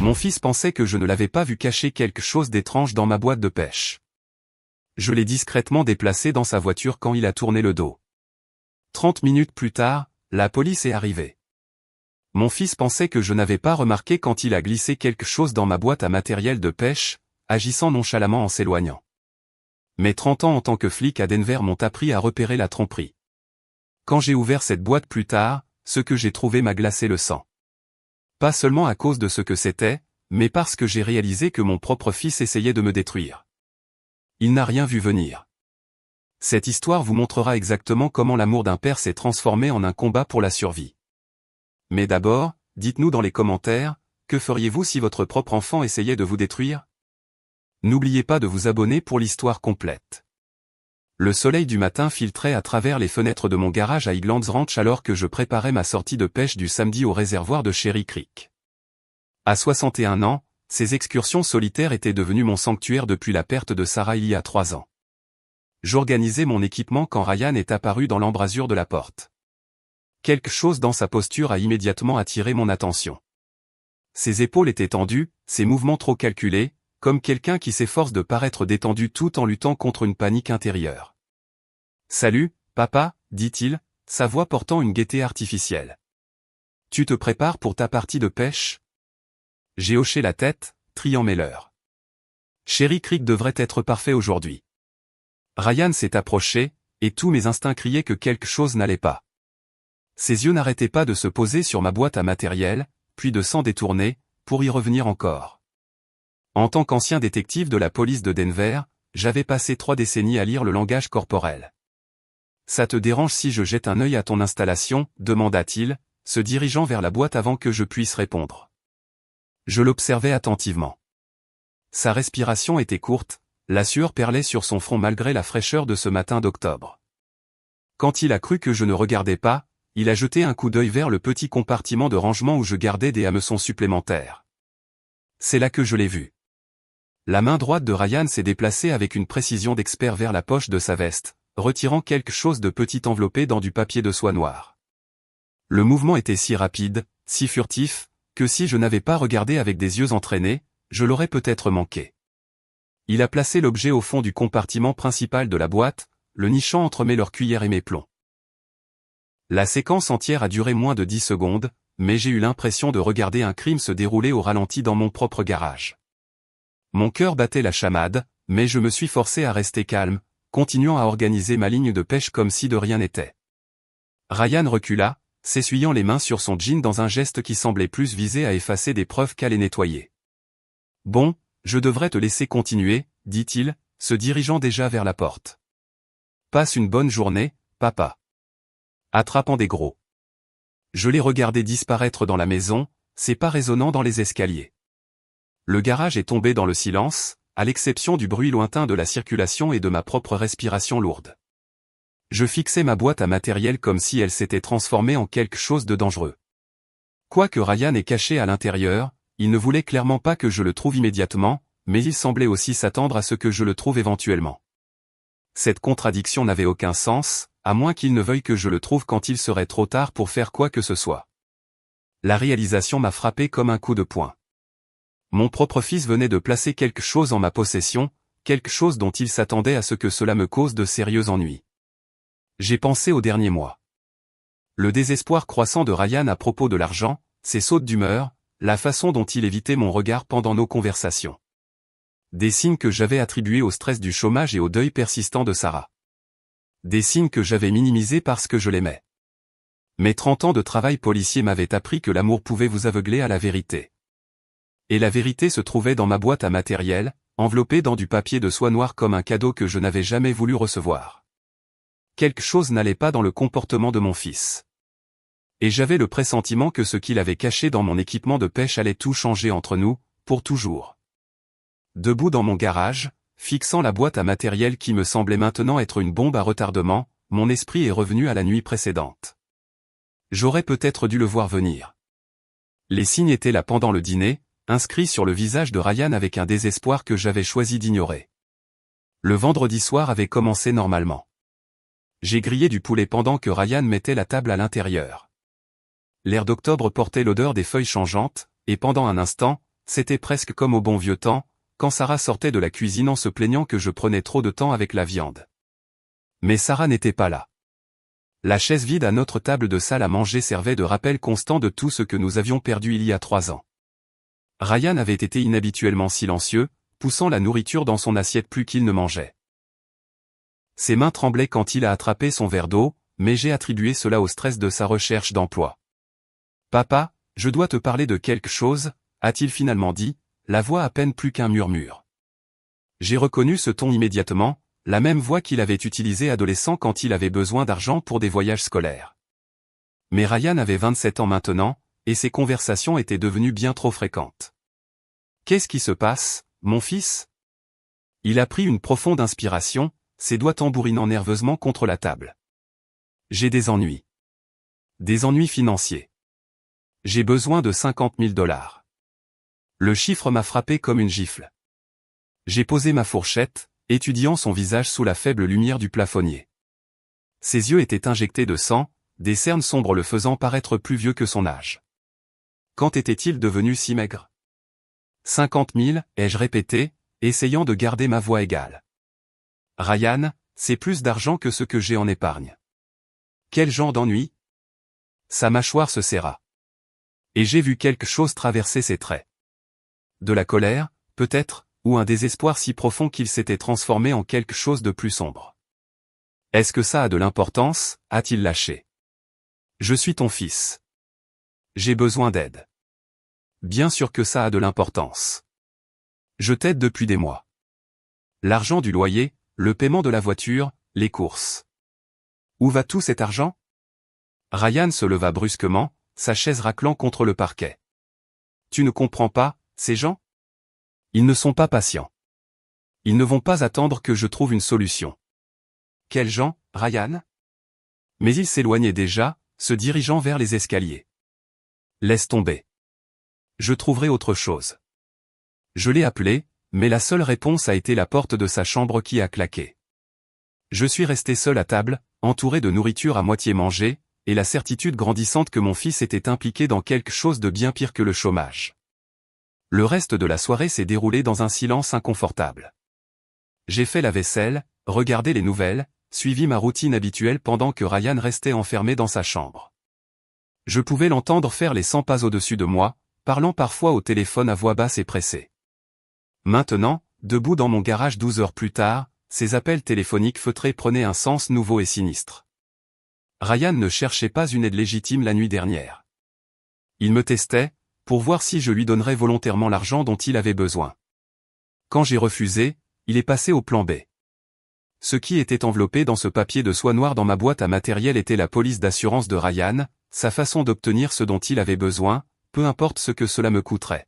Mon fils pensait que je ne l'avais pas vu cacher quelque chose d'étrange dans ma boîte de pêche. Je l'ai discrètement déplacé dans sa voiture quand il a tourné le dos. 30 minutes plus tard, la police est arrivée. Mon fils pensait que je n'avais pas remarqué quand il a glissé quelque chose dans ma boîte à matériel de pêche, agissant nonchalamment en s'éloignant. Mes 30 ans en tant que flic à Denver m'ont appris à repérer la tromperie. Quand j'ai ouvert cette boîte plus tard, ce que j'ai trouvé m'a glacé le sang. Pas seulement à cause de ce que c'était, mais parce que j'ai réalisé que mon propre fils essayait de me détruire. Il n'a rien vu venir. Cette histoire vous montrera exactement comment l'amour d'un père s'est transformé en un combat pour la survie. Mais d'abord, dites-nous dans les commentaires, que feriez-vous si votre propre enfant essayait de vous détruire? N'oubliez pas de vous abonner pour l'histoire complète. Le soleil du matin filtrait à travers les fenêtres de mon garage à Highlands Ranch alors que je préparais ma sortie de pêche du samedi au réservoir de Cherry Creek. À 61 ans, ces excursions solitaires étaient devenues mon sanctuaire depuis la perte de Sarah il y a 3 ans. J'organisais mon équipement quand Ryan est apparu dans l'embrasure de la porte. Quelque chose dans sa posture a immédiatement attiré mon attention. Ses épaules étaient tendues, ses mouvements trop calculés, comme quelqu'un qui s'efforce de paraître détendu tout en luttant contre une panique intérieure. « Salut, papa » dit-il, sa voix portant une gaieté artificielle. « Tu te prépares pour ta partie de pêche ?» J'ai hoché la tête, triant mes leurres. Cherry Creek devrait être parfait aujourd'hui. Ryan s'est approché, et tous mes instincts criaient que quelque chose n'allait pas. Ses yeux n'arrêtaient pas de se poser sur ma boîte à matériel, puis de s'en détourner, pour y revenir encore. En tant qu'ancien détective de la police de Denver, j'avais passé 3 décennies à lire le langage corporel. « Ça te dérange si je jette un œil à ton installation ?» demanda-t-il, se dirigeant vers la boîte avant que je puisse répondre. Je l'observais attentivement. Sa respiration était courte, la sueur perlait sur son front malgré la fraîcheur de ce matin d'octobre. Quand il a cru que je ne regardais pas, il a jeté un coup d'œil vers le petit compartiment de rangement où je gardais des hameçons supplémentaires. C'est là que je l'ai vu. La main droite de Ryan s'est déplacée avec une précision d'expert vers la poche de sa veste, retirant quelque chose de petit enveloppé dans du papier de soie noire. Le mouvement était si rapide, si furtif, que si je n'avais pas regardé avec des yeux entraînés, je l'aurais peut-être manqué. Il a placé l'objet au fond du compartiment principal de la boîte, le nichant entre mes leurs cuillères et mes plombs. La séquence entière a duré moins de 10 secondes, mais j'ai eu l'impression de regarder un crime se dérouler au ralenti dans mon propre garage. Mon cœur battait la chamade, mais je me suis forcé à rester calme, continuant à organiser ma ligne de pêche comme si de rien n'était. Ryan recula, s'essuyant les mains sur son jean dans un geste qui semblait plus viser à effacer des preuves qu'à les nettoyer. « Bon, je devrais te laisser continuer, » dit-il, se dirigeant déjà vers la porte. « Passe une bonne journée, papa. » Attrapant des gros. Je l'ai regardé disparaître dans la maison, ses pas résonnant dans les escaliers. Le garage est tombé dans le silence, à l'exception du bruit lointain de la circulation et de ma propre respiration lourde. Je fixais ma boîte à matériel comme si elle s'était transformée en quelque chose de dangereux. Quoique Ryan est caché à l'intérieur, il ne voulait clairement pas que je le trouve immédiatement, mais il semblait aussi s'attendre à ce que je le trouve éventuellement. Cette contradiction n'avait aucun sens, à moins qu'il ne veuille que je le trouve quand il serait trop tard pour faire quoi que ce soit. La réalisation m'a frappé comme un coup de poing. Mon propre fils venait de placer quelque chose en ma possession, quelque chose dont il s'attendait à ce que cela me cause de sérieux ennuis. J'ai pensé aux derniers mois. Le désespoir croissant de Ryan à propos de l'argent, ses sautes d'humeur, la façon dont il évitait mon regard pendant nos conversations. Des signes que j'avais attribués au stress du chômage et au deuil persistant de Sarah. Des signes que j'avais minimisés parce que je l'aimais. Mes 30 ans de travail policier m'avaient appris que l'amour pouvait vous aveugler à la vérité. Et la vérité se trouvait dans ma boîte à matériel, enveloppée dans du papier de soie noire comme un cadeau que je n'avais jamais voulu recevoir. Quelque chose n'allait pas dans le comportement de mon fils. Et j'avais le pressentiment que ce qu'il avait caché dans mon équipement de pêche allait tout changer entre nous, pour toujours. Debout dans mon garage, fixant la boîte à matériel qui me semblait maintenant être une bombe à retardement, mon esprit est revenu à la nuit précédente. J'aurais peut-être dû le voir venir. Les signes étaient là pendant le dîner, inscrits sur le visage de Ryan avec un désespoir que j'avais choisi d'ignorer. Le vendredi soir avait commencé normalement. J'ai grillé du poulet pendant que Ryan mettait la table à l'intérieur. L'air d'octobre portait l'odeur des feuilles changeantes, et pendant un instant, c'était presque comme au bon vieux temps, quand Sarah sortait de la cuisine en se plaignant que je prenais trop de temps avec la viande. Mais Sarah n'était pas là. La chaise vide à notre table de salle à manger servait de rappel constant de tout ce que nous avions perdu il y a 3 ans. Ryan avait été inhabituellement silencieux, poussant la nourriture dans son assiette plus qu'il ne mangeait. Ses mains tremblaient quand il a attrapé son verre d'eau, mais j'ai attribué cela au stress de sa recherche d'emploi. « Papa, je dois te parler de quelque chose », a-t-il finalement dit, la voix à peine plus qu'un murmure. J'ai reconnu ce ton immédiatement, la même voix qu'il avait utilisée adolescent quand il avait besoin d'argent pour des voyages scolaires. Mais Ryan avait 27 ans maintenant, et ses conversations étaient devenues bien trop fréquentes. « Qu'est-ce qui se passe, mon fils ?» Il a pris une profonde inspiration, ses doigts tambourinant nerveusement contre la table. « J'ai des ennuis. Des ennuis financiers. J'ai besoin de 50 000 $. Le chiffre m'a frappé comme une gifle. J'ai posé ma fourchette, étudiant son visage sous la faible lumière du plafonnier. Ses yeux étaient injectés de sang, des cernes sombres le faisant paraître plus vieux que son âge. Quand était-il devenu si maigre ? 50 000, ai-je répété, essayant de garder ma voix égale. Ryan, c'est plus d'argent que ce que j'ai en épargne. Quel genre d'ennui ? Sa mâchoire se serra. Et j'ai vu quelque chose traverser ses traits. De la colère, peut-être, ou un désespoir si profond qu'il s'était transformé en quelque chose de plus sombre. « Est-ce que ça a de l'importance ?» a-t-il lâché. « Je suis ton fils. J'ai besoin d'aide. » Bien sûr que ça a de l'importance. Je t'aide depuis des mois. L'argent du loyer, le paiement de la voiture, les courses. Où va tout cet argent ? Ryan se leva brusquement, sa chaise raclant contre le parquet. Tu ne comprends pas, ces gens ? Ils ne sont pas patients. Ils ne vont pas attendre que je trouve une solution. Quels gens, Ryan ? Mais il s'éloignait déjà, se dirigeant vers les escaliers. Laisse tomber. Je trouverai autre chose. Je l'ai appelé, mais la seule réponse a été la porte de sa chambre qui a claqué. Je suis resté seul à table, entouré de nourriture à moitié mangée, et la certitude grandissante que mon fils était impliqué dans quelque chose de bien pire que le chômage. Le reste de la soirée s'est déroulé dans un silence inconfortable. J'ai fait la vaisselle, regardé les nouvelles, suivi ma routine habituelle pendant que Ryan restait enfermé dans sa chambre. Je pouvais l'entendre faire les 100 pas au-dessus de moi, parlant parfois au téléphone à voix basse et pressée. Maintenant, debout dans mon garage 12 heures plus tard, ses appels téléphoniques feutrés prenaient un sens nouveau et sinistre. Ryan ne cherchait pas une aide légitime la nuit dernière. Il me testait, pour voir si je lui donnerais volontairement l'argent dont il avait besoin. Quand j'ai refusé, il est passé au plan B. Ce qui était enveloppé dans ce papier de soie noire dans ma boîte à matériel était la police d'assurance de Ryan, sa façon d'obtenir ce dont il avait besoin, peu importe ce que cela me coûterait.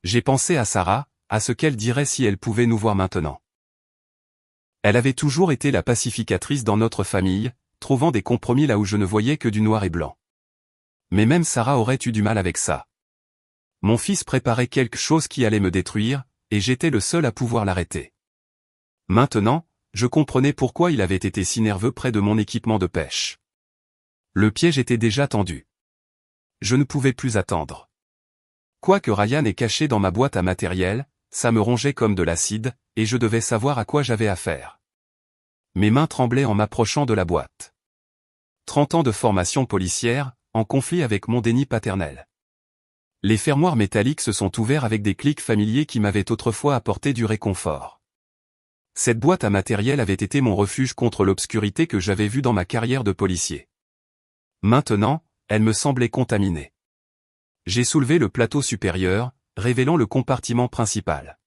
J'ai pensé à Sarah, à ce qu'elle dirait si elle pouvait nous voir maintenant. Elle avait toujours été la pacificatrice dans notre famille, trouvant des compromis là où je ne voyais que du noir et blanc. Mais même Sarah aurait eu du mal avec ça. Mon fils préparait quelque chose qui allait me détruire, et j'étais le seul à pouvoir l'arrêter. Maintenant, je comprenais pourquoi il avait été si nerveux près de mon équipement de pêche. Le piège était déjà tendu. Je ne pouvais plus attendre. Quoi que Ryan ait caché dans ma boîte à matériel, ça me rongeait comme de l'acide, et je devais savoir à quoi j'avais affaire. Mes mains tremblaient en m'approchant de la boîte. 30 ans de formation policière, en conflit avec mon déni paternel. Les fermoirs métalliques se sont ouverts avec des clics familiers qui m'avaient autrefois apporté du réconfort. Cette boîte à matériel avait été mon refuge contre l'obscurité que j'avais vue dans ma carrière de policier. Maintenant, elle me semblait contaminée. J'ai soulevé le plateau supérieur, révélant le compartiment principal.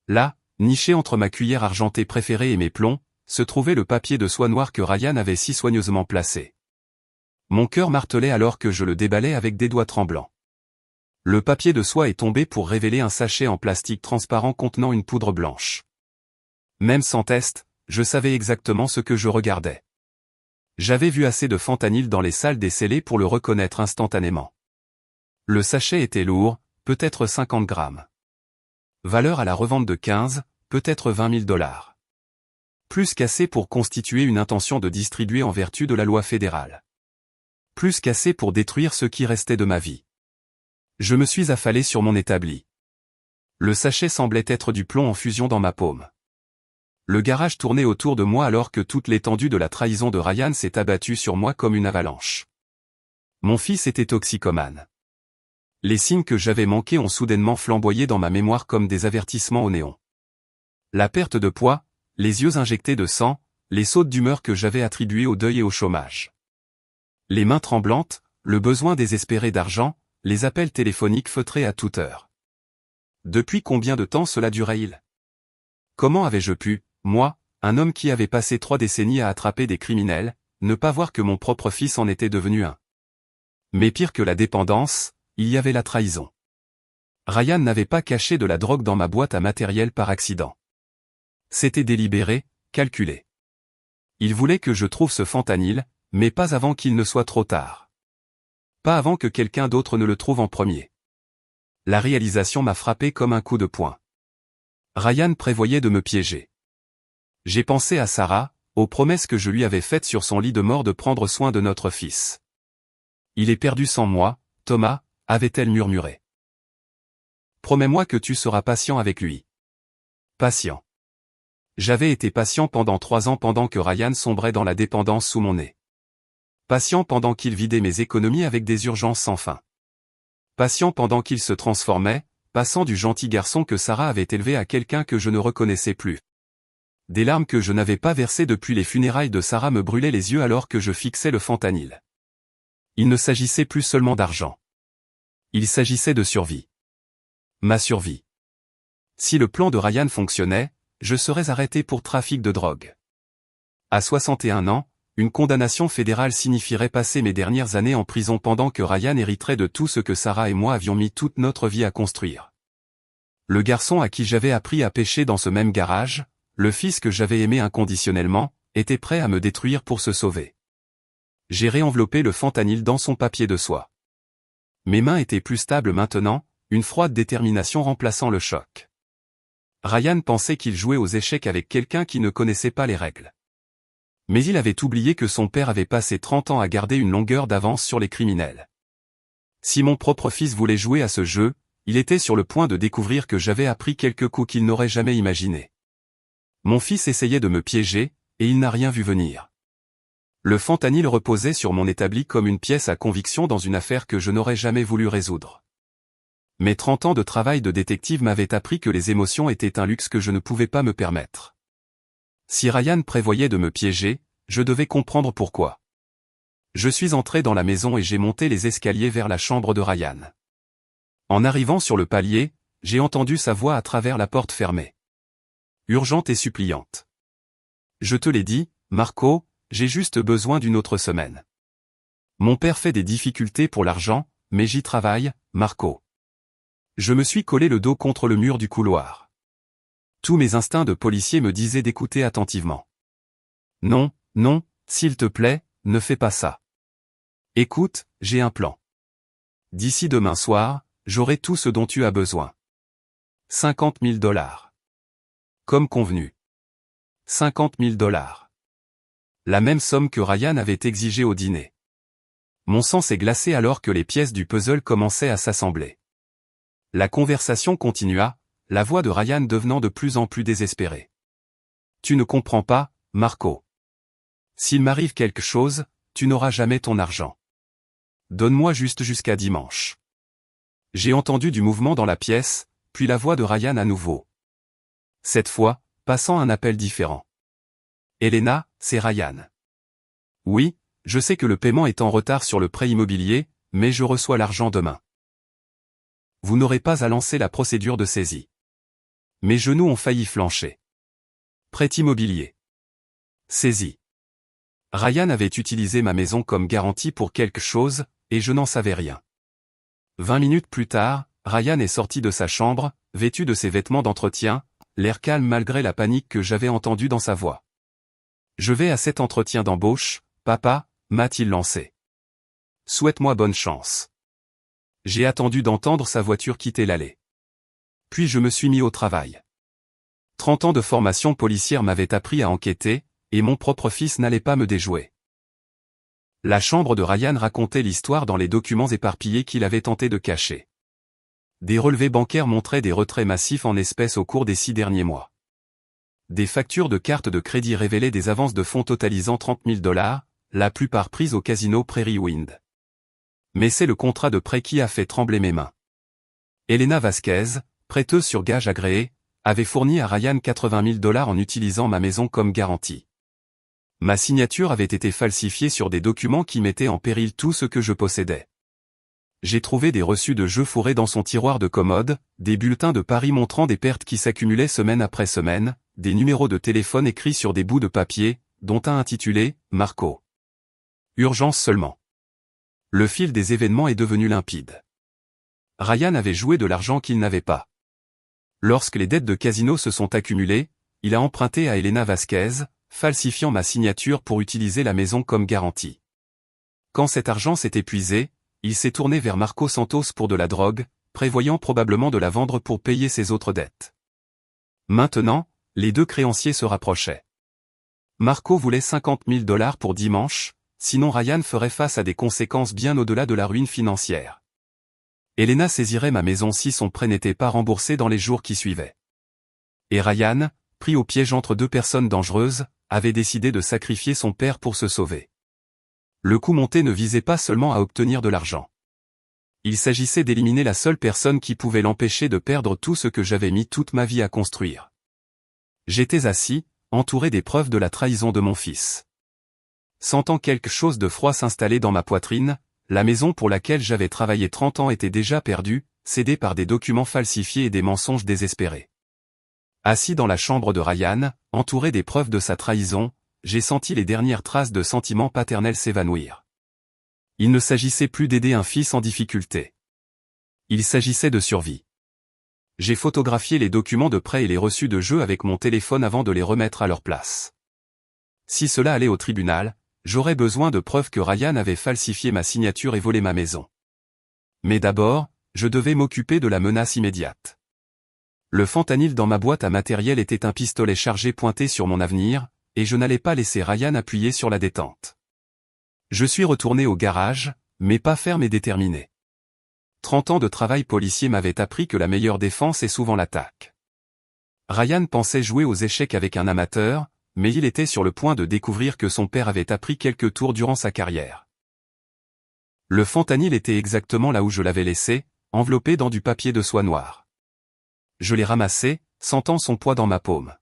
Là, niché entre ma cuillère argentée préférée et mes plombs, se trouvait le papier de soie noire que Ryan avait si soigneusement placé. Mon cœur martelait alors que je le déballais avec des doigts tremblants. Le papier de soie est tombé pour révéler un sachet en plastique transparent contenant une poudre blanche. Même sans test, je savais exactement ce que je regardais. J'avais vu assez de fentanyl dans les salles des scellés pour le reconnaître instantanément. Le sachet était lourd, peut-être 50 grammes. Valeur à la revente de 15, peut-être 20 000 $. Plus qu'assez pour constituer une intention de distribuer en vertu de la loi fédérale. Plus qu'assez pour détruire ce qui restait de ma vie. Je me suis affalé sur mon établi. Le sachet semblait être du plomb en fusion dans ma paume. Le garage tournait autour de moi alors que toute l'étendue de la trahison de Ryan s'est abattue sur moi comme une avalanche. Mon fils était toxicomane. Les signes que j'avais manqués ont soudainement flamboyé dans ma mémoire comme des avertissements au néon. La perte de poids, les yeux injectés de sang, les sautes d'humeur que j'avais attribuées au deuil et au chômage. Les mains tremblantes, le besoin désespéré d'argent, les appels téléphoniques feutrés à toute heure. Depuis combien de temps cela durait-il? Comment avais-je pu, moi, un homme qui avait passé 3 décennies à attraper des criminels, ne pas voir que mon propre fils en était devenu un? Mais pire que la dépendance, il y avait la trahison. Ryan n'avait pas caché de la drogue dans ma boîte à matériel par accident. C'était délibéré, calculé. Il voulait que je trouve ce fentanyl, mais pas avant qu'il ne soit trop tard. Pas avant que quelqu'un d'autre ne le trouve en premier. La réalisation m'a frappé comme un coup de poing. Ryan prévoyait de me piéger. J'ai pensé à Sarah, aux promesses que je lui avais faites sur son lit de mort de prendre soin de notre fils. Il est perdu sans moi, Thomas, avait-elle murmuré. Promets-moi que tu seras patient avec lui. Patient. J'avais été patient pendant 3 ans pendant que Ryan sombrait dans la dépendance sous mon nez. Patient pendant qu'il vidait mes économies avec des urgences sans fin. Patient pendant qu'il se transformait, passant du gentil garçon que Sarah avait élevé à quelqu'un que je ne reconnaissais plus. Des larmes que je n'avais pas versées depuis les funérailles de Sarah me brûlaient les yeux alors que je fixais le fentanyl. Il ne s'agissait plus seulement d'argent. Il s'agissait de survie. Ma survie. Si le plan de Ryan fonctionnait, je serais arrêté pour trafic de drogue. À 61 ans, une condamnation fédérale signifierait passer mes dernières années en prison pendant que Ryan hériterait de tout ce que Sarah et moi avions mis toute notre vie à construire. Le garçon à qui j'avais appris à pêcher dans ce même garage, le fils que j'avais aimé inconditionnellement, était prêt à me détruire pour se sauver. J'ai réenveloppé le fentanyl dans son papier de soie. Mes mains étaient plus stables maintenant, une froide détermination remplaçant le choc. Ryan pensait qu'il jouait aux échecs avec quelqu'un qui ne connaissait pas les règles. Mais il avait oublié que son père avait passé 30 ans à garder une longueur d'avance sur les criminels. Si mon propre fils voulait jouer à ce jeu, il était sur le point de découvrir que j'avais appris quelques coups qu'il n'aurait jamais imaginés. Mon fils essayait de me piéger, et il n'a rien vu venir. Le fentanyl reposait sur mon établi comme une pièce à conviction dans une affaire que je n'aurais jamais voulu résoudre. Mes 30 ans de travail de détective m'avaient appris que les émotions étaient un luxe que je ne pouvais pas me permettre. Si Ryan prévoyait de me piéger, je devais comprendre pourquoi. Je suis entré dans la maison et j'ai monté les escaliers vers la chambre de Ryan. En arrivant sur le palier, j'ai entendu sa voix à travers la porte fermée. Urgente et suppliante. Je te l'ai dit, Marco, j'ai juste besoin d'une autre semaine. Mon père fait des difficultés pour l'argent, mais j'y travaille, Marco. Je me suis collé le dos contre le mur du couloir. Tous mes instincts de policier me disaient d'écouter attentivement. Non, non, s'il te plaît, ne fais pas ça. Écoute, j'ai un plan. D'ici demain soir, j'aurai tout ce dont tu as besoin. 50 000 $. Comme convenu. 50 000 $. La même somme que Ryan avait exigée au dîner. Mon sang s'est glacé alors que les pièces du puzzle commençaient à s'assembler. La conversation continua, la voix de Ryan devenant de plus en plus désespérée. Tu ne comprends pas, Marco. S'il m'arrive quelque chose, tu n'auras jamais ton argent. Donne-moi juste jusqu'à dimanche. J'ai entendu du mouvement dans la pièce, puis la voix de Ryan à nouveau. Cette fois, passant un appel différent. Elena, c'est Ryan. Oui, je sais que le paiement est en retard sur le prêt immobilier, mais je reçois l'argent demain. Vous n'aurez pas à lancer la procédure de saisie. Mes genoux ont failli flancher. Prêt immobilier. Saisie. Ryan avait utilisé ma maison comme garantie pour quelque chose, et je n'en savais rien. 20 minutes plus tard, Ryan est sorti de sa chambre, vêtu de ses vêtements d'entretien, l'air calme malgré la panique que j'avais entendue dans sa voix. Je vais à cet entretien d'embauche, papa, m'a-t-il lancé. Souhaite-moi bonne chance. J'ai attendu d'entendre sa voiture quitter l'allée. Puis je me suis mis au travail. 30 ans de formation policière m'avaient appris à enquêter, et mon propre fils n'allait pas me déjouer. La chambre de Ryan racontait l'histoire dans les documents éparpillés qu'il avait tenté de cacher. Des relevés bancaires montraient des retraits massifs en espèces au cours des 6 derniers mois. Des factures de cartes de crédit révélaient des avances de fonds totalisant 30 000 $, la plupart prises au casino Prairie Wind. Mais c'est le contrat de prêt qui a fait trembler mes mains. Elena Vasquez, prêteuse sur gage agréée, avait fourni à Ryan 80 000 $ en utilisant ma maison comme garantie. Ma signature avait été falsifiée sur des documents qui mettaient en péril tout ce que je possédais. J'ai trouvé des reçus de jeu fourrés dans son tiroir de commode, des bulletins de paris montrant des pertes qui s'accumulaient semaine après semaine, des numéros de téléphone écrits sur des bouts de papier, dont un intitulé « Marco ». Urgence seulement. Le fil des événements est devenu limpide. Ryan avait joué de l'argent qu'il n'avait pas. Lorsque les dettes de casino se sont accumulées, il a emprunté à Elena Vasquez, falsifiant ma signature pour utiliser la maison comme garantie. Quand cet argent s'est épuisé, il s'est tourné vers Marco Santos pour de la drogue, prévoyant probablement de la vendre pour payer ses autres dettes. Maintenant, les deux créanciers se rapprochaient. Marco voulait 50 000 $ pour dimanche, sinon Ryan ferait face à des conséquences bien au-delà de la ruine financière. Elena saisirait ma maison si son prêt n'était pas remboursé dans les jours qui suivaient. Et Ryan, pris au piège entre deux personnes dangereuses, avait décidé de sacrifier son père pour se sauver. Le coup monté ne visait pas seulement à obtenir de l'argent. Il s'agissait d'éliminer la seule personne qui pouvait l'empêcher de perdre tout ce que j'avais mis toute ma vie à construire. J'étais assis, entouré des preuves de la trahison de mon fils. Sentant quelque chose de froid s'installer dans ma poitrine, la maison pour laquelle j'avais travaillé 30 ans était déjà perdue, cédée par des documents falsifiés et des mensonges désespérés. Assis dans la chambre de Ryan, entouré des preuves de sa trahison, j'ai senti les dernières traces de sentiments paternels s'évanouir. Il ne s'agissait plus d'aider un fils en difficulté. Il s'agissait de survie. J'ai photographié les documents de prêt et les reçus de jeu avec mon téléphone avant de les remettre à leur place. Si cela allait au tribunal, j'aurais besoin de preuves que Ryan avait falsifié ma signature et volé ma maison. Mais d'abord, je devais m'occuper de la menace immédiate. Le fentanyl dans ma boîte à matériel était un pistolet chargé pointé sur mon avenir, et je n'allais pas laisser Ryan appuyer sur la détente. Je suis retourné au garage, mais pas ferme et déterminé. 30 ans de travail policier m'avaient appris que la meilleure défense est souvent l'attaque. Ryan pensait jouer aux échecs avec un amateur, mais il était sur le point de découvrir que son père avait appris quelques tours durant sa carrière. Le fentanyl était exactement là où je l'avais laissé, enveloppé dans du papier de soie noire. Je l'ai ramassé, sentant son poids dans ma paume.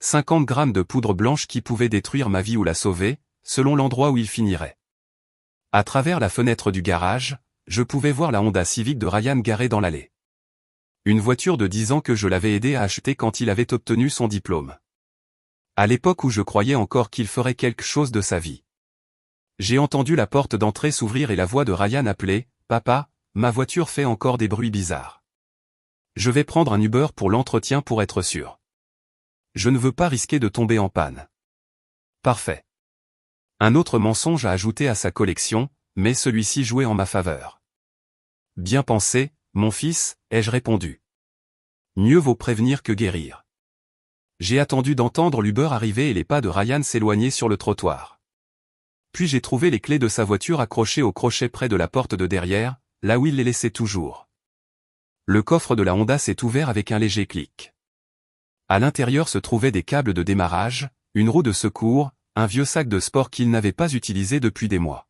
50 grammes de poudre blanche qui pouvait détruire ma vie ou la sauver, selon l'endroit où il finirait. À travers la fenêtre du garage, je pouvais voir la Honda Civic de Ryan garée dans l'allée. Une voiture de 10 ans que je l'avais aidé à acheter quand il avait obtenu son diplôme. À l'époque où je croyais encore qu'il ferait quelque chose de sa vie. J'ai entendu la porte d'entrée s'ouvrir et la voix de Ryan appeler « Papa, ma voiture fait encore des bruits bizarres. Je vais prendre un Uber pour l'entretien pour être sûr. Je ne veux pas risquer de tomber en panne. » Parfait. Un autre mensonge à ajouter à sa collection, mais celui-ci jouait en ma faveur. Bien pensé, mon fils, ai-je répondu. Mieux vaut prévenir que guérir. J'ai attendu d'entendre l'Uber arriver et les pas de Ryan s'éloigner sur le trottoir. Puis j'ai trouvé les clés de sa voiture accrochées au crochet près de la porte de derrière, là où il les laissait toujours. Le coffre de la Honda s'est ouvert avec un léger clic. À l'intérieur se trouvaient des câbles de démarrage, une roue de secours, un vieux sac de sport qu'il n'avait pas utilisé depuis des mois.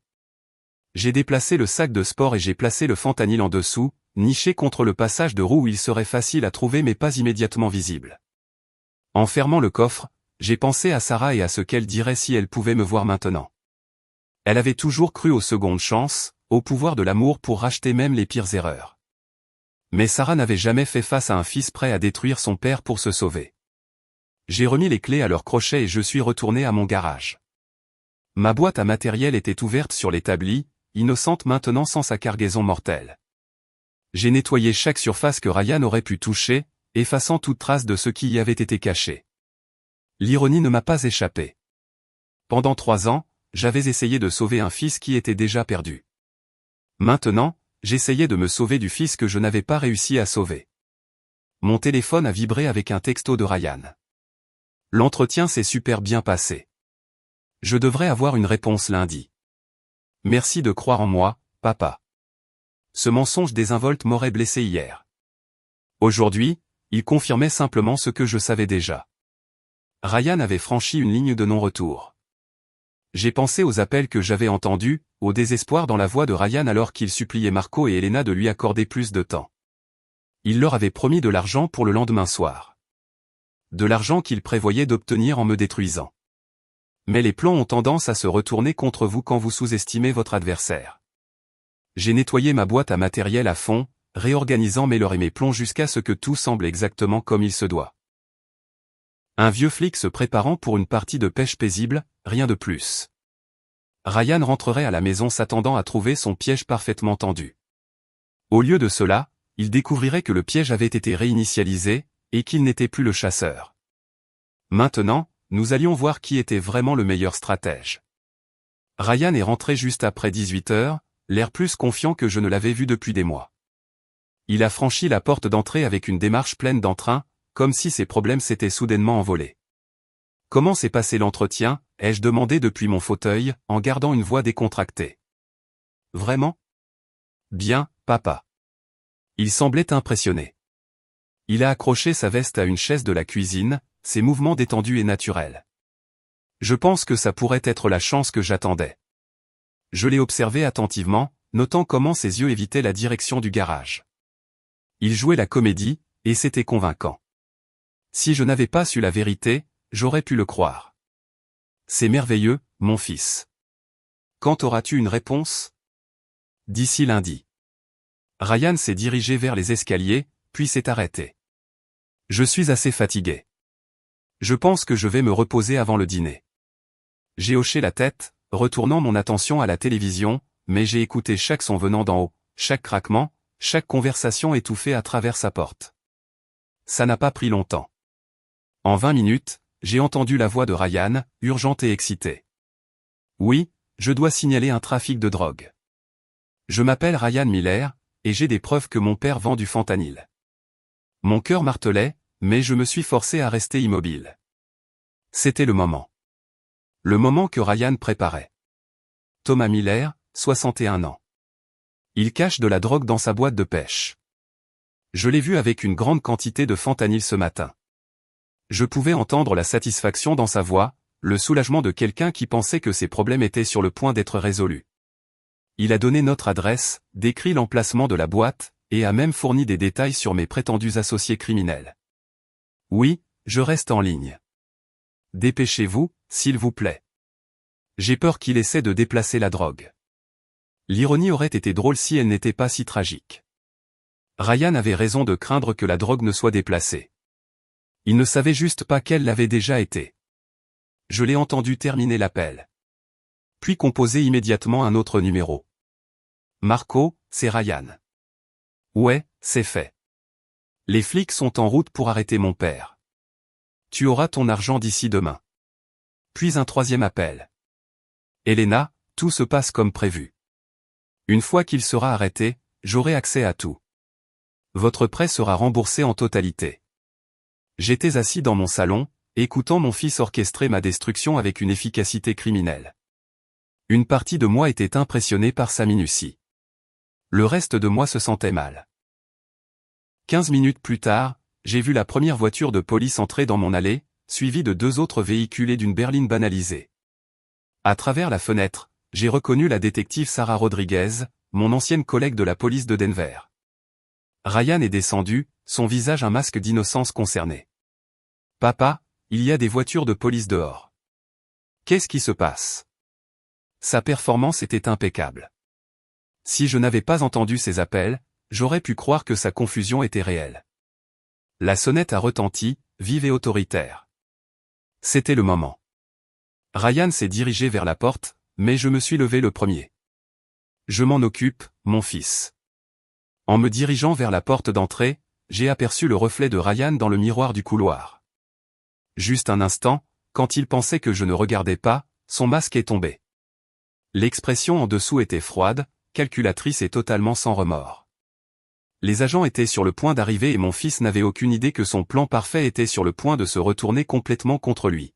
J'ai déplacé le sac de sport et j'ai placé le fentanyl en dessous, niché contre le passage de roue où il serait facile à trouver mais pas immédiatement visible. En fermant le coffre, j'ai pensé à Sarah et à ce qu'elle dirait si elle pouvait me voir maintenant. Elle avait toujours cru aux secondes chances, au pouvoir de l'amour pour racheter même les pires erreurs. Mais Sarah n'avait jamais fait face à un fils prêt à détruire son père pour se sauver. J'ai remis les clés à leur crochet et je suis retourné à mon garage. Ma boîte à matériel était ouverte sur l'établi, innocente maintenant sans sa cargaison mortelle. J'ai nettoyé chaque surface que Ryan aurait pu toucher, effaçant toute trace de ce qui y avait été caché. L'ironie ne m'a pas échappé. Pendant 3 ans, j'avais essayé de sauver un fils qui était déjà perdu. Maintenant, j'essayais de me sauver du fils que je n'avais pas réussi à sauver. Mon téléphone a vibré avec un texto de Ryan. L'entretien s'est super bien passé. Je devrais avoir une réponse lundi. Merci de croire en moi, papa. Ce mensonge désinvolte m'aurait blessé hier. Aujourd'hui, il confirmait simplement ce que je savais déjà. Ryan avait franchi une ligne de non-retour. J'ai pensé aux appels que j'avais entendus, au désespoir dans la voix de Ryan alors qu'il suppliait Marco et Elena de lui accorder plus de temps. Il leur avait promis de l'argent pour le lendemain soir. De l'argent qu'il prévoyait d'obtenir en me détruisant. Mais les plans ont tendance à se retourner contre vous quand vous sous-estimez votre adversaire. J'ai nettoyé ma boîte à matériel à fond, réorganisant mes leurres et mes plombs jusqu'à ce que tout semble exactement comme il se doit. Un vieux flic se préparant pour une partie de pêche paisible, rien de plus. Ryan rentrerait à la maison s'attendant à trouver son piège parfaitement tendu. Au lieu de cela, il découvrirait que le piège avait été réinitialisé, et qu'il n'était plus le chasseur. Maintenant, nous allions voir qui était vraiment le meilleur stratège. Ryan est rentré juste après 18 heures, l'air plus confiant que je ne l'avais vu depuis des mois. Il a franchi la porte d'entrée avec une démarche pleine d'entrain, comme si ses problèmes s'étaient soudainement envolés. « Comment s'est passé l'entretien » ai-je demandé depuis mon fauteuil, en gardant une voix décontractée. « Vraiment ? » ?»« Bien, papa. » Il semblait impressionné. Il a accroché sa veste à une chaise de la cuisine, ses mouvements détendus et naturels. Je pense que ça pourrait être la chance que j'attendais. Je l'ai observé attentivement, notant comment ses yeux évitaient la direction du garage. Il jouait la comédie, et c'était convaincant. Si je n'avais pas su la vérité, j'aurais pu le croire. C'est merveilleux, mon fils. Quand auras-tu une réponse ? D'ici lundi. Ryan s'est dirigé vers les escaliers, puis s'est arrêté. Je suis assez fatigué. Je pense que je vais me reposer avant le dîner. J'ai hoché la tête, retournant mon attention à la télévision, mais j'ai écouté chaque son venant d'en haut, chaque craquement, chaque conversation étouffée à travers sa porte. Ça n'a pas pris longtemps. En 20 minutes, j'ai entendu la voix de Ryan, urgente et excitée. Oui, je dois signaler un trafic de drogue. Je m'appelle Ryan Miller, et j'ai des preuves que mon père vend du fentanyl. Mon cœur martelait, mais je me suis forcé à rester immobile. C'était le moment. Le moment que Ryan préparait. Thomas Miller, 61 ans. Il cache de la drogue dans sa boîte de pêche. Je l'ai vu avec une grande quantité de fentanyl ce matin. Je pouvais entendre la satisfaction dans sa voix, le soulagement de quelqu'un qui pensait que ses problèmes étaient sur le point d'être résolus. Il a donné notre adresse, décrit l'emplacement de la boîte, et a même fourni des détails sur mes prétendus associés criminels. Oui, je reste en ligne. Dépêchez-vous, s'il vous plaît. J'ai peur qu'il essaie de déplacer la drogue. L'ironie aurait été drôle si elle n'était pas si tragique. Ryan avait raison de craindre que la drogue ne soit déplacée. Il ne savait juste pas qu'elle l'avait déjà été. Je l'ai entendu terminer l'appel. Puis composer immédiatement un autre numéro. Marco, c'est Ryan. Ouais, c'est fait. Les flics sont en route pour arrêter mon père. Tu auras ton argent d'ici demain. Puis un troisième appel. Elena, tout se passe comme prévu. Une fois qu'il sera arrêté, j'aurai accès à tout. Votre prêt sera remboursé en totalité. J'étais assis dans mon salon, écoutant mon fils orchestrer ma destruction avec une efficacité criminelle. Une partie de moi était impressionnée par sa minutie. Le reste de moi se sentait mal. 15 minutes plus tard, j'ai vu la première voiture de police entrer dans mon allée, suivie de 2 autres véhicules et d'une berline banalisée. À travers la fenêtre, j'ai reconnu la détective Sarah Rodriguez, mon ancienne collègue de la police de Denver. Ryan est descendu, son visage un masque d'innocence concerné. « Papa, il y a des voitures de police dehors. Qu'est-ce qui se passe ?» Sa performance était impeccable. Si je n'avais pas entendu ses appels, j'aurais pu croire que sa confusion était réelle. La sonnette a retenti, vive et autoritaire. C'était le moment. Ryan s'est dirigé vers la porte, mais je me suis levé le premier. Je m'en occupe, mon fils. En me dirigeant vers la porte d'entrée, j'ai aperçu le reflet de Ryan dans le miroir du couloir. Juste un instant, quand il pensait que je ne regardais pas, son masque est tombé. L'expression en dessous était froide, calculatrice et totalement sans remords. Les agents étaient sur le point d'arriver et mon fils n'avait aucune idée que son plan parfait était sur le point de se retourner complètement contre lui.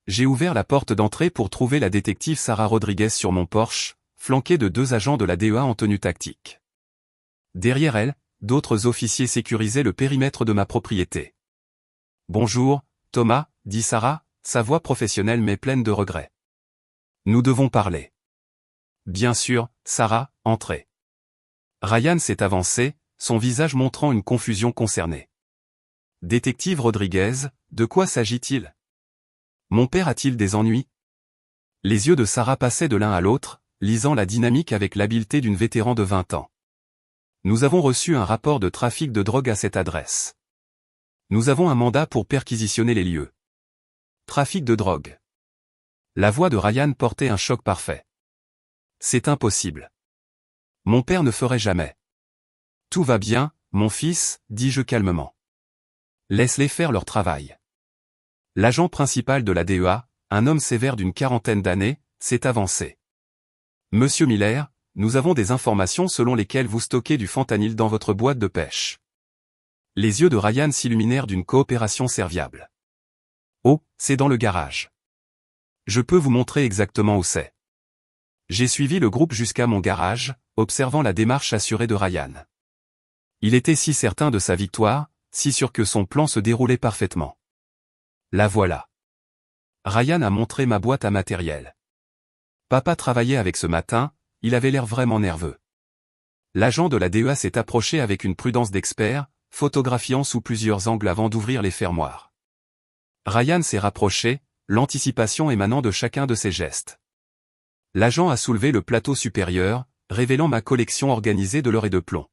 J'ai ouvert la porte d'entrée pour trouver la détective Sarah Rodriguez sur mon porche, flanquée de 2 agents de la DEA en tenue tactique. Derrière elle, d'autres officiers sécurisaient le périmètre de ma propriété. « Bonjour, Thomas, » dit Sarah, sa voix professionnelle mais pleine de regrets. « Nous devons parler. » « Bien sûr, Sarah, entrez. » Ryan s'est avancé, son visage montrant une confusion concernée. « Détective Rodriguez, de quoi s'agit-il? Mon père a-t-il des ennuis ?» Les yeux de Sarah passaient de l'un à l'autre, lisant la dynamique avec l'habileté d'une vétéran de 20 ans. « Nous avons reçu un rapport de trafic de drogue à cette adresse. Nous avons un mandat pour perquisitionner les lieux. » Trafic de drogue. La voix de Ryan portait un choc parfait. « C'est impossible. Mon père ne ferait jamais. »« Tout va bien, mon fils, » dis-je calmement. « Laisse-les faire leur travail. » L'agent principal de la DEA, un homme sévère d'une quarantaine d'années, s'est avancé. « Monsieur Miller, nous avons des informations selon lesquelles vous stockez du fentanyl dans votre boîte de pêche. » Les yeux de Ryan s'illuminèrent d'une coopération serviable. « Oh, c'est dans le garage. Je peux vous montrer exactement où c'est. » J'ai suivi le groupe jusqu'à mon garage, observant la démarche assurée de Ryan. Il était si certain de sa victoire, si sûr que son plan se déroulait parfaitement. La voilà. Ryan a montré ma boîte à matériel. Papa travaillait avec ce matin, il avait l'air vraiment nerveux. L'agent de la DEA s'est approché avec une prudence d'expert, photographiant sous plusieurs angles avant d'ouvrir les fermoirs. Ryan s'est rapproché, l'anticipation émanant de chacun de ses gestes. L'agent a soulevé le plateau supérieur, révélant ma collection organisée de l'or et de plomb.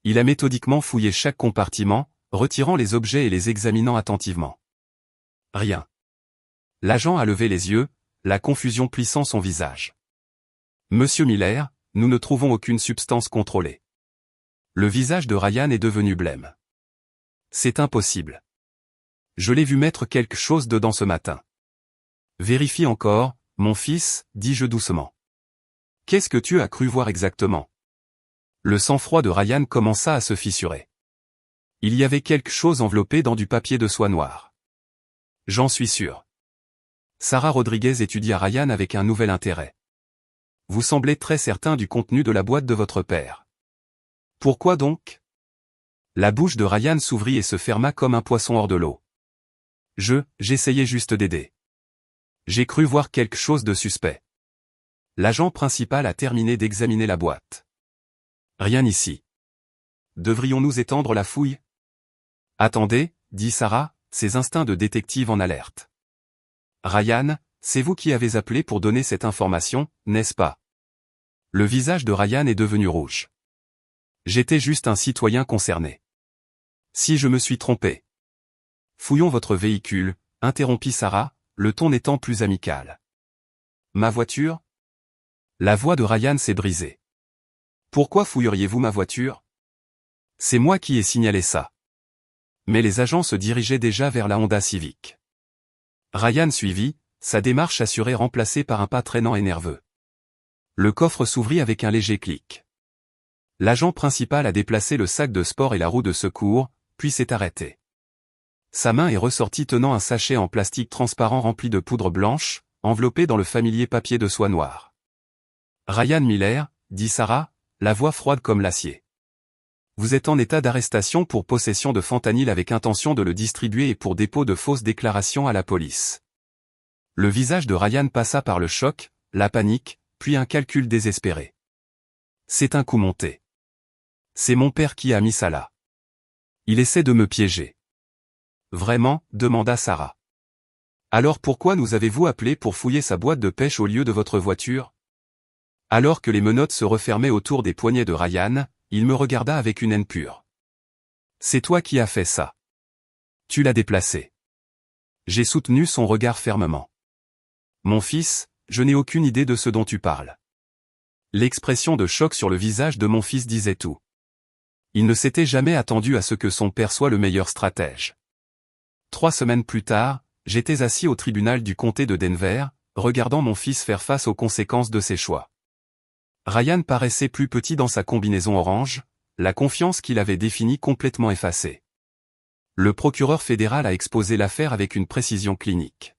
Il a méthodiquement fouillé chaque compartiment, retirant les objets et les examinant attentivement. Rien. L'agent a levé les yeux, la confusion plissant son visage. Monsieur Miller, nous ne trouvons aucune substance contrôlée. Le visage de Ryan est devenu blême. C'est impossible. Je l'ai vu mettre quelque chose dedans ce matin. Vérifie encore, mon fils, dis-je doucement. Qu'est-ce que tu as cru voir exactement? Le sang-froid de Ryan commença à se fissurer. Il y avait quelque chose enveloppé dans du papier de soie noire. J'en suis sûr. Sarah Rodriguez étudia Ryan avec un nouvel intérêt. Vous semblez très certain du contenu de la boîte de votre père. Pourquoi donc? La bouche de Ryan s'ouvrit et se ferma comme un poisson hors de l'eau. J'essayais juste d'aider. J'ai cru voir quelque chose de suspect. L'agent principal a terminé d'examiner la boîte. Rien ici. Devrions-nous étendre la fouille? Attendez, dit Sarah, ses instincts de détective en alerte. Ryan, c'est vous qui avez appelé pour donner cette information, n'est-ce pas? Le visage de Ryan est devenu rouge. J'étais juste un citoyen concerné. Si je me suis trompé. Fouillons votre véhicule, interrompit Sarah, le ton n'étant plus amical. Ma voiture? La voix de Ryan s'est brisée. Pourquoi fouilleriez-vous ma voiture? C'est moi qui ai signalé ça. Mais les agents se dirigeaient déjà vers la Honda Civic. Ryan suivit, sa démarche assurée remplacée par un pas traînant et nerveux. Le coffre s'ouvrit avec un léger clic. L'agent principal a déplacé le sac de sport et la roue de secours, puis s'est arrêté. Sa main est ressortie tenant un sachet en plastique transparent rempli de poudre blanche, enveloppé dans le familier papier de soie noire. Ryan Miller, dit Sarah, la voix froide comme l'acier. Vous êtes en état d'arrestation pour possession de fentanyl avec intention de le distribuer et pour dépôt de fausses déclarations à la police. Le visage de Ryan passa par le choc, la panique, puis un calcul désespéré. C'est un coup monté. C'est mon père qui a mis ça là. Il essaie de me piéger. Vraiment, demanda Sarah. Alors pourquoi nous avez-vous appelé pour fouiller sa boîte de pêche au lieu de votre voiture? Alors que les menottes se refermaient autour des poignets de Ryan, il me regarda avec une haine pure. C'est toi qui as fait ça. Tu l'as déplacé. J'ai soutenu son regard fermement. Mon fils, je n'ai aucune idée de ce dont tu parles. L'expression de choc sur le visage de mon fils disait tout. Il ne s'était jamais attendu à ce que son père soit le meilleur stratège. 3 semaines plus tard, j'étais assis au tribunal du comté de Denver, regardant mon fils faire face aux conséquences de ses choix. Ryan paraissait plus petit dans sa combinaison orange, la confiance qu'il avait définie complètement effacée. Le procureur fédéral a exposé l'affaire avec une précision clinique.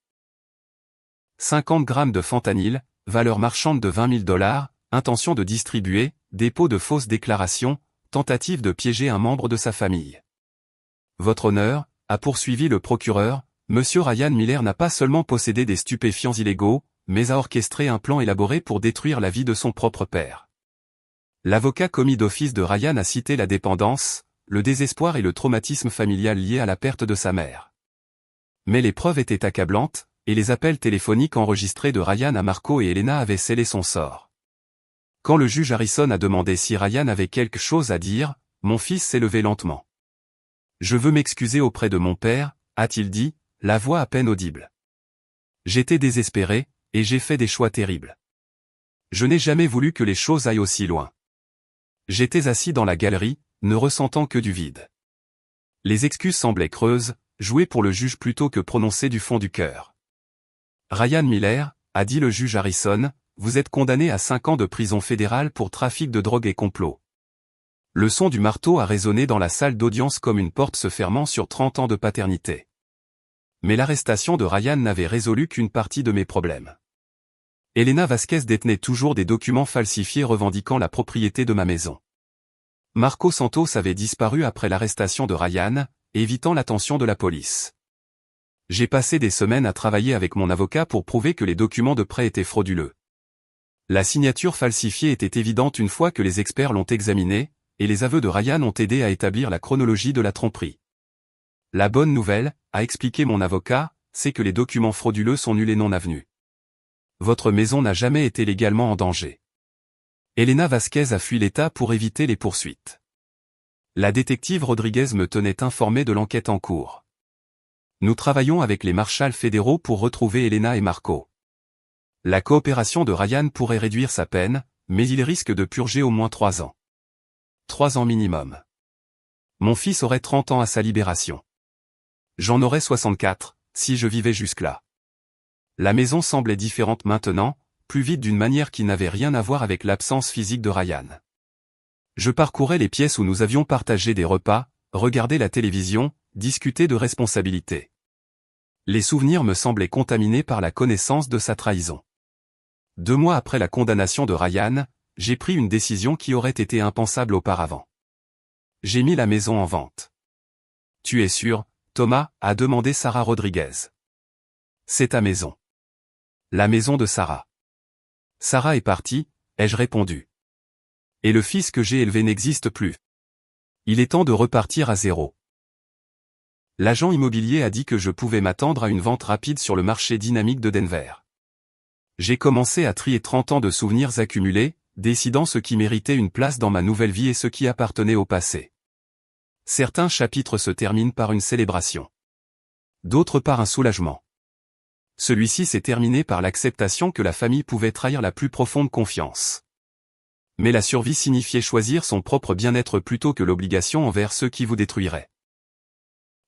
50 grammes de fentanyl, valeur marchande de $20 000, intention de distribuer, dépôt de fausses déclarations, tentative de piéger un membre de sa famille. Votre honneur, a poursuivi le procureur, Monsieur Ryan Miller n'a pas seulement possédé des stupéfiants illégaux, mais a orchestré un plan élaboré pour détruire la vie de son propre père. L'avocat commis d'office de Ryan a cité la dépendance, le désespoir et le traumatisme familial lié à la perte de sa mère. Mais les preuves étaient accablantes, et les appels téléphoniques enregistrés de Ryan à Marco et Elena avaient scellé son sort. Quand le juge Harrison a demandé si Ryan avait quelque chose à dire, mon fils s'est levé lentement. « Je veux m'excuser auprès de mon père », a-t-il dit, la voix à peine audible. « J'étais désespéré, et j'ai fait des choix terribles. Je n'ai jamais voulu que les choses aillent aussi loin. J'étais assis dans la galerie, ne ressentant que du vide. » Les excuses semblaient creuses, jouées pour le juge plutôt que prononcées du fond du cœur. « Ryan Miller, a dit le juge Harrison, vous êtes condamné à 5 ans de prison fédérale pour trafic de drogue et complot. » Le son du marteau a résonné dans la salle d'audience comme une porte se fermant sur 30 ans de paternité. Mais l'arrestation de Ryan n'avait résolu qu'une partie de mes problèmes. Elena Vasquez détenait toujours des documents falsifiés revendiquant la propriété de ma maison. Marco Santos avait disparu après l'arrestation de Ryan, évitant l'attention de la police. J'ai passé des semaines à travailler avec mon avocat pour prouver que les documents de prêt étaient frauduleux. La signature falsifiée était évidente une fois que les experts l'ont examinée, et les aveux de Ryan ont aidé à établir la chronologie de la tromperie. La bonne nouvelle, a expliqué mon avocat, c'est que les documents frauduleux sont nuls et non avenus. Votre maison n'a jamais été légalement en danger. Elena Vasquez a fui l'État pour éviter les poursuites. La détective Rodriguez me tenait informé de l'enquête en cours. Nous travaillons avec les marshals fédéraux pour retrouver Elena et Marco. La coopération de Ryan pourrait réduire sa peine, mais il risque de purger au moins 3 ans. 3 ans minimum. Mon fils aurait 30 ans à sa libération. J'en aurais 64, si je vivais jusque-là. La maison semblait différente maintenant, plus vide d'une manière qui n'avait rien à voir avec l'absence physique de Ryan. Je parcourais les pièces où nous avions partagé des repas, regardé la télévision, discuté de responsabilités. Les souvenirs me semblaient contaminés par la connaissance de sa trahison. 2 mois après la condamnation de Ryan, j'ai pris une décision qui aurait été impensable auparavant. J'ai mis la maison en vente. « Tu es sûr, Thomas ?» a demandé Sarah Rodriguez. « C'est ta maison. » La maison de Sarah. « Sarah est partie », ai-je répondu. « Et le fils que j'ai élevé n'existe plus. Il est temps de repartir à zéro. » L'agent immobilier a dit que je pouvais m'attendre à une vente rapide sur le marché dynamique de Denver. J'ai commencé à trier 30 ans de souvenirs accumulés, décidant ce qui méritait une place dans ma nouvelle vie et ce qui appartenait au passé. Certains chapitres se terminent par une célébration. D'autres par un soulagement. Celui-ci s'est terminé par l'acceptation que la famille pouvait trahir la plus profonde confiance. Mais la survie signifiait choisir son propre bien-être plutôt que l'obligation envers ceux qui vous détruiraient.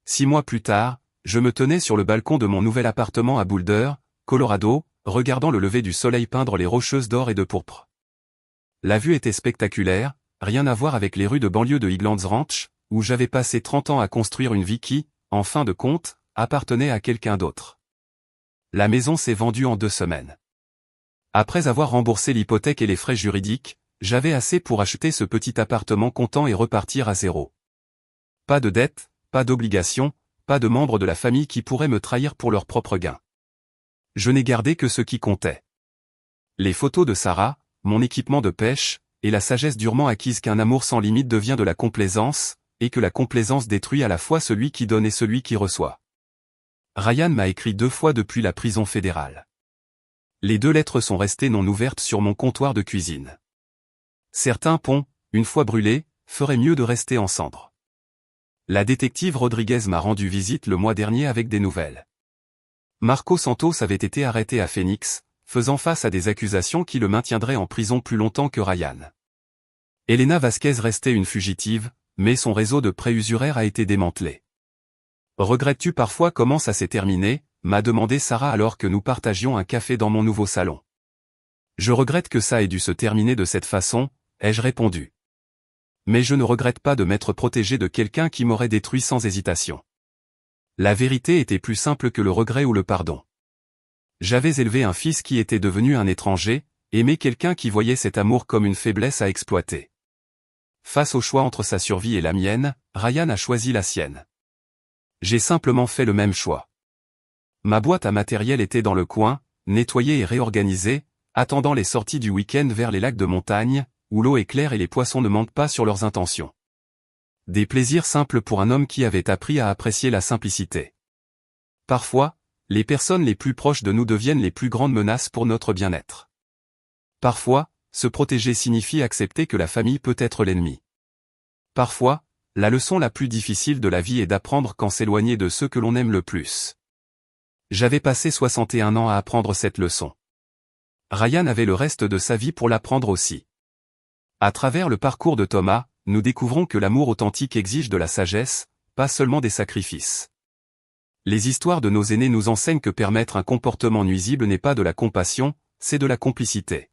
6 mois plus tard, je me tenais sur le balcon de mon nouvel appartement à Boulder, Colorado, regardant le lever du soleil peindre les rocheuses d'or et de pourpre. La vue était spectaculaire, rien à voir avec les rues de banlieue de Highlands Ranch, où j'avais passé 30 ans à construire une vie qui, en fin de compte, appartenait à quelqu'un d'autre. La maison s'est vendue en 2 semaines. Après avoir remboursé l'hypothèque et les frais juridiques, j'avais assez pour acheter ce petit appartement content et repartir à zéro. Pas de dette, pas d'obligation, pas de membres de la famille qui pourraient me trahir pour leur propre gain. Je n'ai gardé que ce qui comptait. Les photos de Sarah, mon équipement de pêche, et la sagesse durement acquise qu'un amour sans limite devient de la complaisance, et que la complaisance détruit à la fois celui qui donne et celui qui reçoit. Ryan m'a écrit 2 fois depuis la prison fédérale. Les 2 lettres sont restées non ouvertes sur mon comptoir de cuisine. Certains ponts, une fois brûlés, feraient mieux de rester en cendres. La détective Rodriguez m'a rendu visite le mois dernier avec des nouvelles. Marco Santos avait été arrêté à Phoenix, faisant face à des accusations qui le maintiendraient en prison plus longtemps que Ryan. Elena Vasquez restait une fugitive, mais son réseau de prêts usuraires a été démantelé. « Regrettes-tu parfois comment ça s'est terminé ?» m'a demandé Sarah alors que nous partagions un café dans mon nouveau salon. « Je regrette que ça ait dû se terminer de cette façon », ai-je répondu. Mais je ne regrette pas de m'être protégé de quelqu'un qui m'aurait détruit sans hésitation. La vérité était plus simple que le regret ou le pardon. J'avais élevé un fils qui était devenu un étranger, Aimer quelqu'un qui voyait cet amour comme une faiblesse à exploiter. Face au choix entre sa survie et la mienne, Ryan a choisi la sienne. J'ai simplement fait le même choix. Ma boîte à matériel était dans le coin, nettoyée et réorganisée, attendant les sorties du week-end vers les lacs de montagne, où l'eau est claire et les poissons ne mentent pas sur leurs intentions. Des plaisirs simples pour un homme qui avait appris à apprécier la simplicité. Parfois, les personnes les plus proches de nous deviennent les plus grandes menaces pour notre bien-être. Parfois, se protéger signifie accepter que la famille peut être l'ennemi. Parfois, la leçon la plus difficile de la vie est d'apprendre quand s'éloigner de ceux que l'on aime le plus. J'avais passé 61 ans à apprendre cette leçon. Ryan avait le reste de sa vie pour l'apprendre aussi. À travers le parcours de Thomas, nous découvrons que l'amour authentique exige de la sagesse, pas seulement des sacrifices. Les histoires de nos aînés nous enseignent que permettre un comportement nuisible n'est pas de la compassion, c'est de la complicité.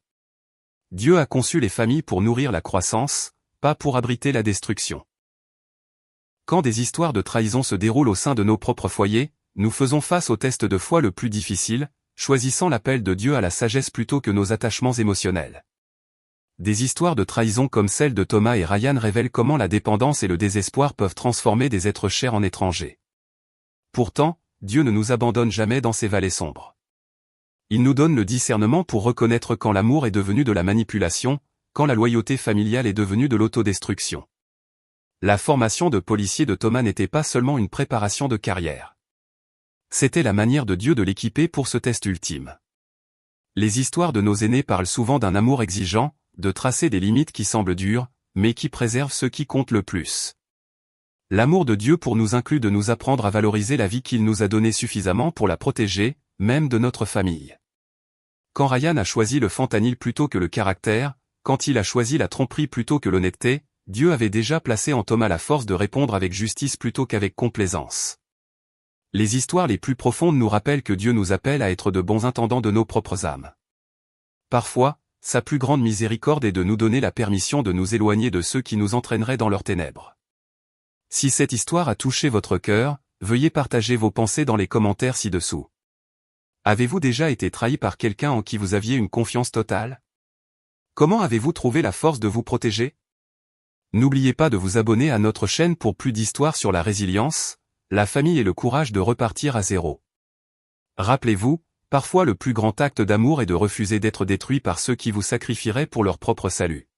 Dieu a conçu les familles pour nourrir la croissance, pas pour abriter la destruction. Quand des histoires de trahison se déroulent au sein de nos propres foyers, nous faisons face au test de foi le plus difficile, choisissant l'appel de Dieu à la sagesse plutôt que nos attachements émotionnels. Des histoires de trahison comme celle de Thomas et Ryan révèlent comment la dépendance et le désespoir peuvent transformer des êtres chers en étrangers. Pourtant, Dieu ne nous abandonne jamais dans ces vallées sombres. Il nous donne le discernement pour reconnaître quand l'amour est devenu de la manipulation, quand la loyauté familiale est devenue de l'autodestruction. La formation de policier de Thomas n'était pas seulement une préparation de carrière. C'était la manière de Dieu de l'équiper pour ce test ultime. Les histoires de nos aînés parlent souvent d'un amour exigeant, de tracer des limites qui semblent dures, mais qui préservent ce qui compte le plus. L'amour de Dieu pour nous inclut de nous apprendre à valoriser la vie qu'il nous a donnée suffisamment pour la protéger, même de notre famille. Quand Ryan a choisi le fentanyl plutôt que le caractère, quand il a choisi la tromperie plutôt que l'honnêteté, Dieu avait déjà placé en Thomas la force de répondre avec justice plutôt qu'avec complaisance. Les histoires les plus profondes nous rappellent que Dieu nous appelle à être de bons intendants de nos propres âmes. Parfois, sa plus grande miséricorde est de nous donner la permission de nous éloigner de ceux qui nous entraîneraient dans leurs ténèbres. Si cette histoire a touché votre cœur, veuillez partager vos pensées dans les commentaires ci-dessous. Avez-vous déjà été trahi par quelqu'un en qui vous aviez une confiance totale? Comment avez-vous trouvé la force de vous protéger? N'oubliez pas de vous abonner à notre chaîne pour plus d'histoires sur la résilience, la famille et le courage de repartir à zéro. Rappelez-vous, parfois le plus grand acte d'amour est de refuser d'être détruit par ceux qui vous sacrifieraient pour leur propre salut.